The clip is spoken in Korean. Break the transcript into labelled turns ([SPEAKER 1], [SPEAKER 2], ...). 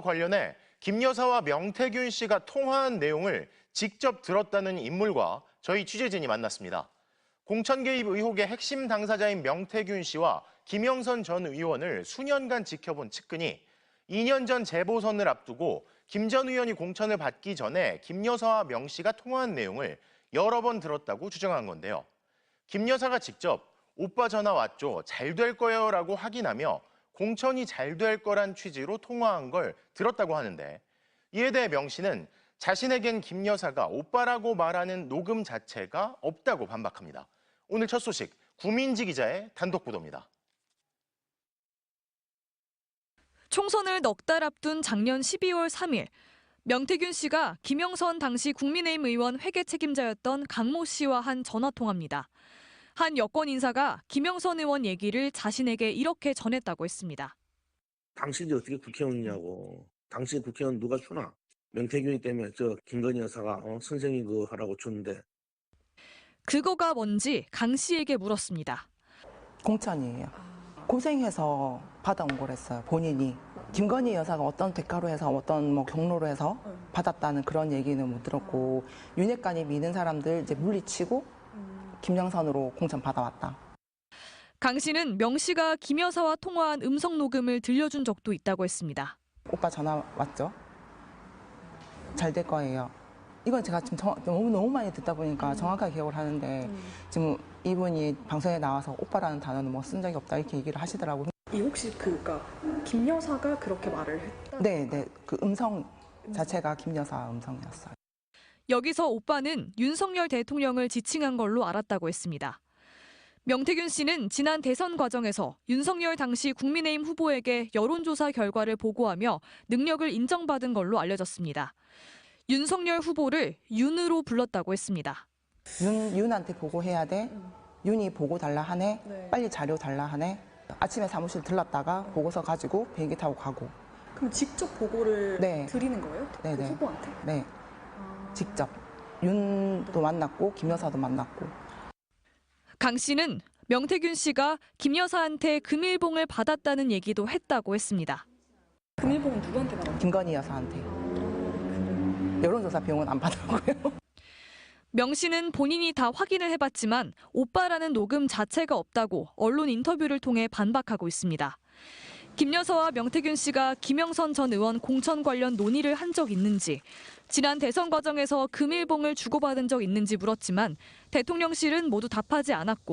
[SPEAKER 1] 관련해 김 여사와 명태균 씨가 통화한 내용을 직접 들었다는 인물과 저희 취재진이 만났습니다. 공천 개입 의혹의 핵심 당사자인 명태균 씨와 김영선 전 의원을 수년간 지켜본 측근이 2년 전 재보선을 앞두고 김 전 의원이 공천을 받기 전에 김 여사와 명 씨가 통화한 내용을 여러 번 들었다고 주장한 건데요. 김 여사가 직접 오빠 전화 왔죠, 잘 될 거예요 라고 확인하며 공천이 잘 될 거란 취지로 통화한 걸 들었다고 하는데, 이에 대해 명 씨는 자신에겐 김 여사가 오빠라고 말하는 녹음 자체가 없다고 반박합니다. 오늘 첫 소식, 구민지 기자의 단독 보도입니다.
[SPEAKER 2] 총선을 넉 달 앞둔 작년 12월 3일, 명태균 씨가 김영선 당시 국민의힘 의원 회계 책임자였던 강모 씨와 한 전화통화입니다. 한 여권 인사가 김영선 의원 얘기를 자신에게 이렇게 전했다고 했습니다.
[SPEAKER 3] 당신이 어떻게 국회의원이냐고. 당신 국회의원 누가 주나? 명태균이 때문에 저 김건희 여사가 선생님 그거 하라고 줬는데.
[SPEAKER 2] 그거가 뭔지 강 씨에게 물었습니다.
[SPEAKER 4] 공천이에요. 고생해서 받아온 거랬어요, 본인이. 김건희 여사가 어떤 대가로 해서 어떤 경로로 해서 받았다는 그런 얘기는 못 들었고, 윤핵관이 미는 사람들 이제 물리치고 김영선으로 공천 받아왔다.
[SPEAKER 2] 강 씨는 명 씨가 김 여사와 통화한 음성 녹음을 들려준 적도 있다고 했습니다.
[SPEAKER 4] 오빠 전화 왔죠? 잘 될 거예요. 이건 제가 지금 너무 많이 듣다 보니까 정확하게 기억을 하는데, 지금 이분이 방송에 나와서 오빠라는 단어는 뭐 쓴 적이 없다 이렇게 얘기를 하시더라고요.
[SPEAKER 5] 이 혹시 그러니까 김 여사가 그렇게 말을 했다?
[SPEAKER 4] 네. 그 음성 자체가 김 여사 음성이었어요.
[SPEAKER 2] 여기서 오빠는 윤석열 대통령을 지칭한 걸로 알았다고 했습니다. 명태균 씨는 지난 대선 과정에서 윤석열 당시 국민의힘 후보에게 여론조사 결과를 보고하며 능력을 인정받은 걸로 알려졌습니다. 윤석열 후보를 윤으로 불렀다고 했습니다.
[SPEAKER 4] 윤한테 보고해야 돼. 윤이 보고 달라 하네.
[SPEAKER 5] 네.
[SPEAKER 4] 빨리 자료 달라 하네. 아침에 사무실 들렀다가 보고서 가지고 비행기 타고 가고.
[SPEAKER 5] 그럼 직접 보고를
[SPEAKER 4] 네.
[SPEAKER 5] 드리는 거예요? 그
[SPEAKER 4] 네네.
[SPEAKER 5] 후보한테?
[SPEAKER 4] 네. 직접. 윤도 만났고 김 여사도 만났고.
[SPEAKER 2] 강 씨는 명태균 씨가 김 여사한테 금일봉을 받았다는 얘기도 했다고 했습니다.
[SPEAKER 5] 금일봉은 누구한테 받았어요?
[SPEAKER 4] 김건희 여사한테. 여론조사 비용은 안 받았고요.
[SPEAKER 2] 명 씨는 본인이 다 확인을 해봤지만 오빠라는 녹음 자체가 없다고 언론 인터뷰를 통해 반박하고 있습니다. 김 여사와 명태균 씨가 김영선 전 의원 공천 관련 논의를 한 적 있는지, 지난 대선 과정에서 금일봉을 주고받은 적 있는지 물었지만 대통령실은 모두 답하지 않았고